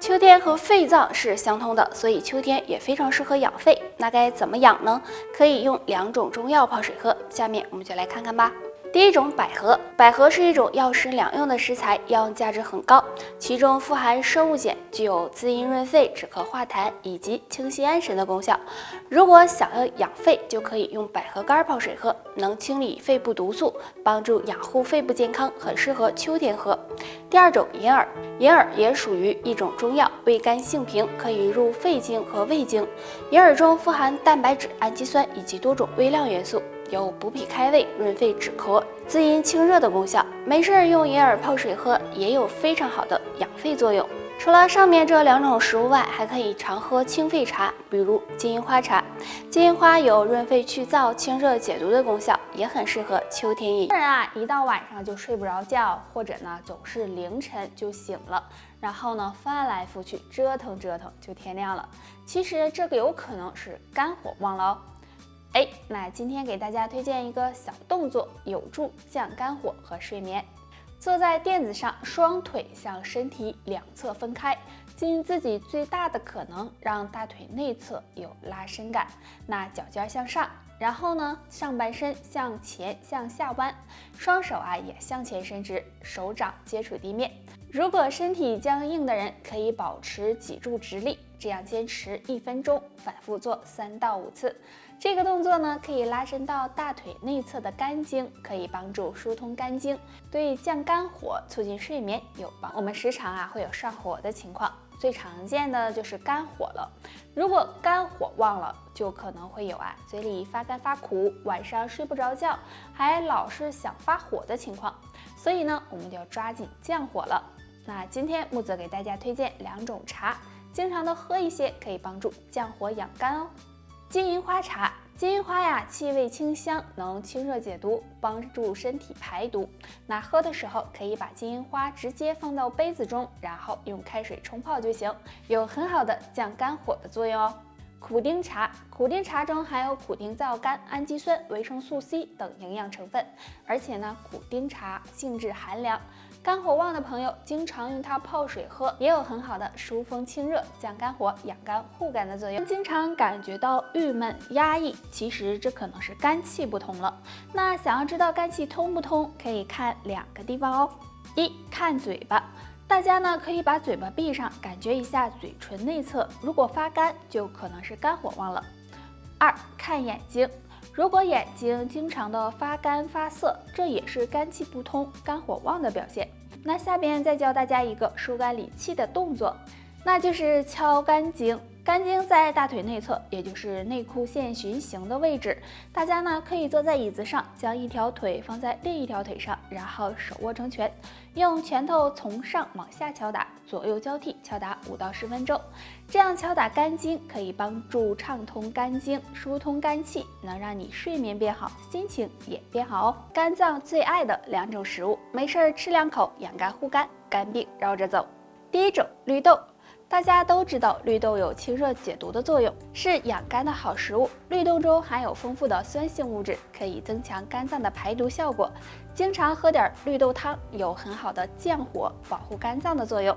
秋天和肺脏是相通的，所以秋天也非常适合养肺。那该怎么养呢？可以用2种中药泡水喝，下面我们就来看看吧。第一种，百合。百合是一种药食两用的食材，药用价值很高，其中富含生物碱，具有滋阴润肺、止咳化痰以及清心安神的功效。如果想要养肺，就可以用百合干泡水喝，能清理肺部毒素，帮助养护肺部健康，很适合秋天喝。第二种，银耳。银耳也属于一种中药，味甘性平，可以入肺经和胃经。银耳中富含蛋白质、氨基酸以及多种微量元素，有补脾开胃、润肺止咳、滋阴清热的功效。没事用银耳泡水喝，也有非常好的养肺作用。除了上面这2种食物外，还可以常喝清肺茶，比如金银花茶。金银花有润肺去燥、清热解毒的功效，也很适合秋天饮。人啊，一到晚上就睡不着觉，或者呢总是凌晨就醒了，然后呢翻来覆去折腾就天亮了。其实这个有可能是肝火旺了哦。那今天给大家推荐一个小动作，有助降肝火和睡眠。坐在垫子上，双腿向身体两侧分开，尽自己最大的可能让大腿内侧有拉伸感。那脚尖向上，然后呢上半身向前向下弯，双手也向前伸直，手掌接触地面。如果身体僵硬的人，可以保持脊柱直立，这样坚持1分钟，反复做3到5次。这个动作呢，可以拉伸到大腿内侧的肝经，可以帮助疏通肝经，对降肝火、促进睡眠有帮。我们时常会有上火的情况，最常见的就是肝火了。如果肝火旺了，就可能会有嘴里发干发苦，晚上睡不着觉，还老是想发火的情况。所以呢，我们就要抓紧降火了。那今天木子给大家推荐2种茶，经常的喝一些，可以帮助降火养肝哦。金银花茶，金银花气味清香，能清热解毒，帮助身体排毒。那喝的时候可以把金银花直接放到杯子中，然后用开水冲泡就行，有很好的降肝火的作用哦。苦丁茶，苦丁茶中含有苦丁皂苷、氨基酸、维生素 C 等营养成分，而且呢，苦丁茶性质寒凉。肝火旺的朋友经常用它泡水喝，也有很好的疏风清热、降肝火、养肝护肝的作用。经常感觉到郁闷压抑，其实这可能是肝气不通了。那想要知道肝气通不通，可以看2个地方哦。1，看嘴巴，大家呢可以把嘴巴闭上，感觉一下嘴唇内侧，如果发干，就可能是肝火旺了。2，看眼睛。如果眼睛经常的发干发涩，这也是肝气不通、肝火旺的表现。那下边再教大家一个疏肝理气的动作，那就是敲肝经。肝经在大腿内侧，也就是内裤线循行的位置。大家呢可以坐在椅子上，将一条腿放在另一条腿上，然后手握成拳，用拳头从上往下敲打，左右交替敲打5到10分钟。这样敲打肝经可以帮助畅通肝经，疏通肝气，能让你睡眠变好，心情也变好哦。肝脏最爱的2种食物，没事吃2口，养肝护肝，肝病绕着走。第一种，绿豆。大家都知道绿豆有清热解毒的作用，是养肝的好食物。绿豆中含有丰富的酸性物质，可以增强肝脏的排毒效果。经常喝点绿豆汤，有很好的降火、保护肝脏的作用。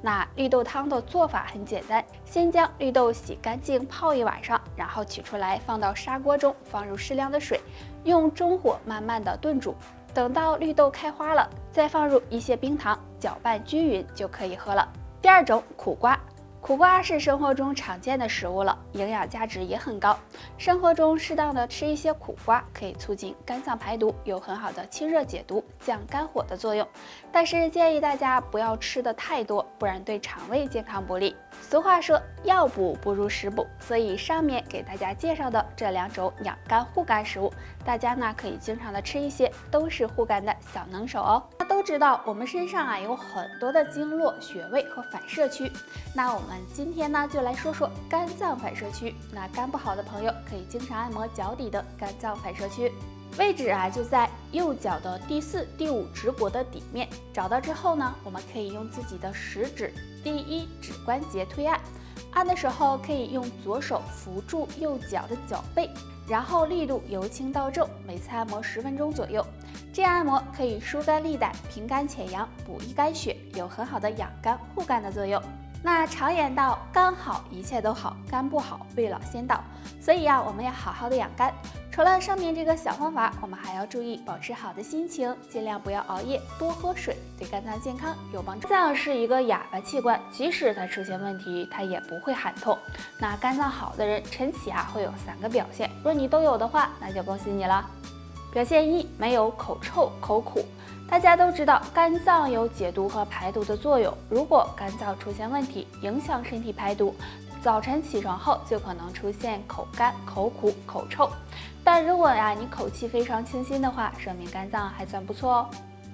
那绿豆汤的做法很简单，先将绿豆洗干净泡1晚上，然后取出来放到砂锅中，放入适量的水，用中火慢慢的炖煮。等到绿豆开花了，再放入一些冰糖，搅拌均匀就可以喝了。第2种，苦瓜。苦瓜是生活中常见的食物了，营养价值也很高。生活中适当的吃一些苦瓜，可以促进肝脏排毒，有很好的清热解毒、降肝火的作用。但是建议大家不要吃的太多，不然对肠胃健康不利。俗话说，药补不如食补，所以上面给大家介绍的这2种养肝护肝食物，大家呢可以经常的吃一些，都是护肝的小能手哦。都知道我们身上有很多的经络、穴位和反射区，那我们今天呢就来说说肝脏反射区。那肝不好的朋友可以经常按摩脚底的肝脏反射区，位置就在右脚的第4、第5指骨的底面。找到之后呢，我们可以用自己的食指第1指关节推按，按的时候可以用左手扶住右脚的脚背，然后力度由轻到重，每次按摩10分钟左右。这样按摩可以疏肝利胆、平肝潜阳、补益肝血，有很好的养肝护肝的作用。那常言道，肝好一切都好，肝不好未老先倒。所以我们要好好的养肝。除了上面这个小方法，我们还要注意保持好的心情，尽量不要熬夜，多喝水，对肝脏健康有帮助。肝脏是一个哑巴器官，即使它出现问题，它也不会喊痛。那肝脏好的人，晨起会有3个表现，若你都有的话，那就恭喜你了。表现1，没有口臭、口苦。大家都知道，肝脏有解毒和排毒的作用。如果肝脏出现问题，影响身体排毒，早晨起床后就可能出现口干、口苦、口臭。但如果你口气非常清新的话，说明肝脏还算不错哦。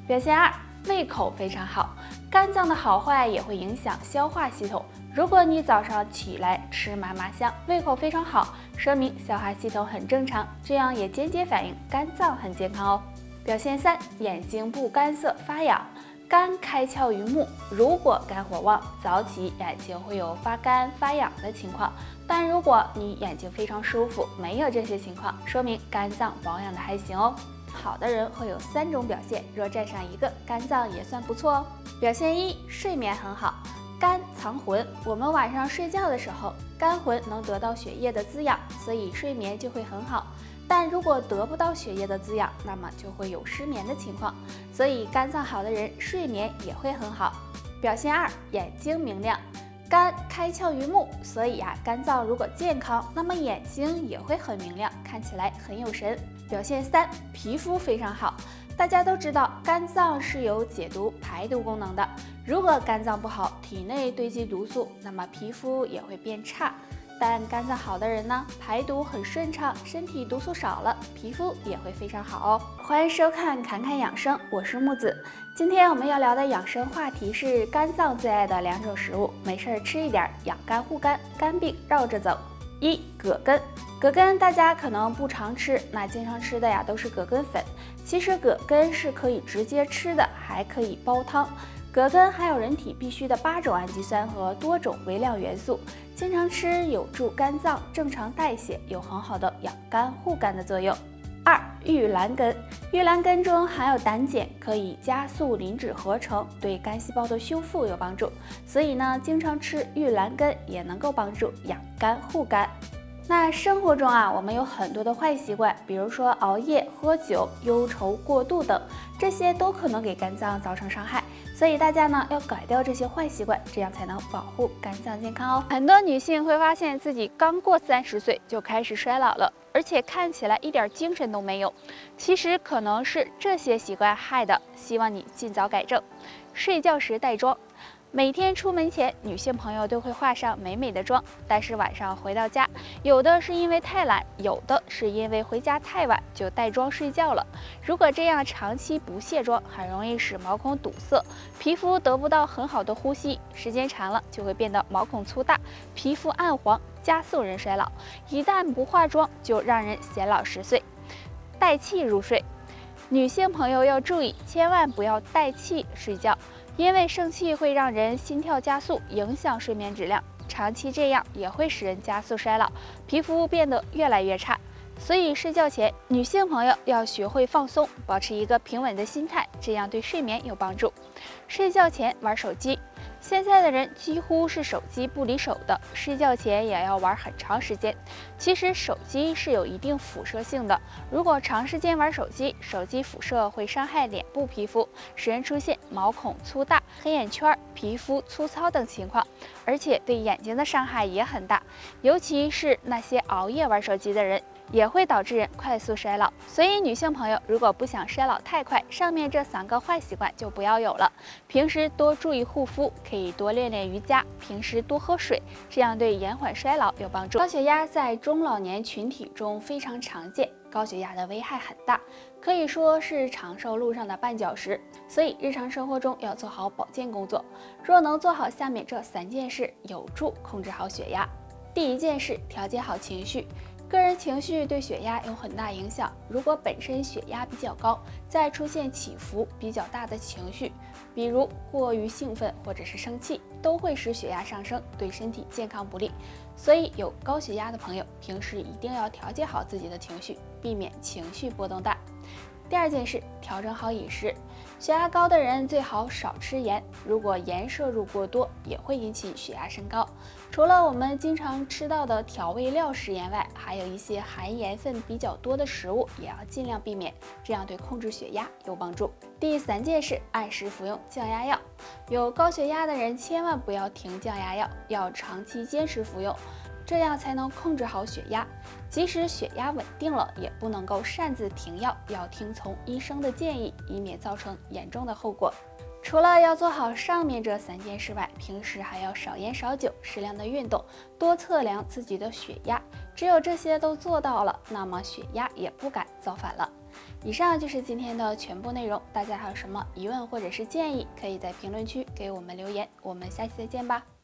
表现2，胃口非常好。肝脏的好坏也会影响消化系统。如果你早上起来吃麻麻香，胃口非常好，说明消化系统很正常，这样也间接反映肝脏很健康哦。表现3，眼睛不干涩发痒。肝开窍于目，如果肝火旺，早起眼睛会有发干发痒的情况。但如果你眼睛非常舒服，没有这些情况，说明肝脏保养的还行哦。好的人会有3种表现，若占上1个，肝脏也算不错哦。表现1，睡眠很好。肝藏魂，我们晚上睡觉的时候，肝魂能得到血液的滋养，所以睡眠就会很好。但如果得不到血液的滋养，那么就会有失眠的情况，所以肝脏好的人睡眠也会很好。表现2，眼睛明亮。肝开窍于目，所以肝脏如果健康，那么眼睛也会很明亮，看起来很有神。表现3，皮肤非常好。大家都知道，肝脏是有解毒排毒功能的，如果肝脏不好，体内堆积毒素，那么皮肤也会变差。但肝脏好的人呢，排毒很顺畅，身体毒素少了，皮肤也会非常好哦。欢迎收看侃侃养生，我是木子。今天我们要聊的养生话题是肝脏最爱的2种食物，没事吃一点，养肝护肝，肝病绕着走。1，葛根。葛根大家可能不常吃，那经常吃的都是葛根粉。其实葛根是可以直接吃的，还可以煲汤。葛根含有人体必需的8种氨基酸和多种微量元素，经常吃有助肝脏正常代谢，有很好的养肝护肝的作用。2，玉兰根。玉兰根中含有胆碱，可以加速磷脂合成，对肝细胞的修复有帮助，所以呢，经常吃玉兰根也能够帮助养肝护肝。那生活中我们有很多的坏习惯，比如说熬夜、喝酒、忧愁过度等，这些都可能给肝脏造成伤害。所以大家呢要改掉这些坏习惯，这样才能保护肝脏健康哦。很多女性会发现自己刚过30岁就开始衰老了，而且看起来一点精神都没有。其实可能是这些习惯害的，希望你尽早改正。睡觉时带妆。每天出门前，女性朋友都会化上美美的妆，但是晚上回到家，有的是因为太懒，有的是因为回家太晚就带妆睡觉了。如果这样长期不卸妆，很容易使毛孔堵塞，皮肤得不到很好的呼吸，时间长了就会变得毛孔粗大，皮肤暗黄，加速人衰老。一旦不化妆，就让人显老10岁。带气入睡，女性朋友要注意，千万不要带气睡觉。因为生气会让人心跳加速，影响睡眠质量，长期这样也会使人加速衰老，皮肤变得越来越差。所以睡觉前，女性朋友要学会放松，保持一个平稳的心态，这样对睡眠有帮助。睡觉前玩手机，现在的人几乎是手机不离手的，睡觉前也要玩很长时间。其实手机是有一定辐射性的，如果长时间玩手机，手机辐射会伤害脸部皮肤，使人出现毛孔粗大、黑眼圈、皮肤粗糙等情况，而且对眼睛的伤害也很大，尤其是那些熬夜玩手机的人，也会导致人快速衰老。所以女性朋友如果不想衰老太快，上面这3个坏习惯就不要有了。平时多注意护肤，可以多练练瑜伽，平时多喝水，这样对延缓衰老有帮助。高血压在中老年群体中非常常见，高血压的危害很大，可以说是长寿路上的绊脚石，所以日常生活中要做好保健工作。若能做好下面这3件事，有助控制好血压。第1件事，调节好情绪。个人情绪对血压有很大影响，如果本身血压比较高，再出现起伏比较大的情绪，比如过于兴奋或者是生气，都会使血压上升，对身体健康不利。所以有高血压的朋友，平时一定要调节好自己的情绪，避免情绪波动大。第2件事，调整好饮食。血压高的人最好少吃盐，如果盐摄入过多，也会引起血压升高。除了我们经常吃到的调味料食盐外，还有一些含盐分比较多的食物也要尽量避免，这样对控制血压有帮助。第3件事，按时服用降压药。有高血压的人千万不要停降压药，要长期坚持服用，这样才能控制好血压。即使血压稳定了，也不能够擅自停药，要听从医生的建议，以免造成严重的后果。除了要做好上面这3件事外，平时还要少烟少酒，适量的运动，多测量自己的血压。只有这些都做到了，那么血压也不敢造反了。以上就是今天的全部内容，大家还有什么疑问或者是建议，可以在评论区给我们留言，我们下期再见吧。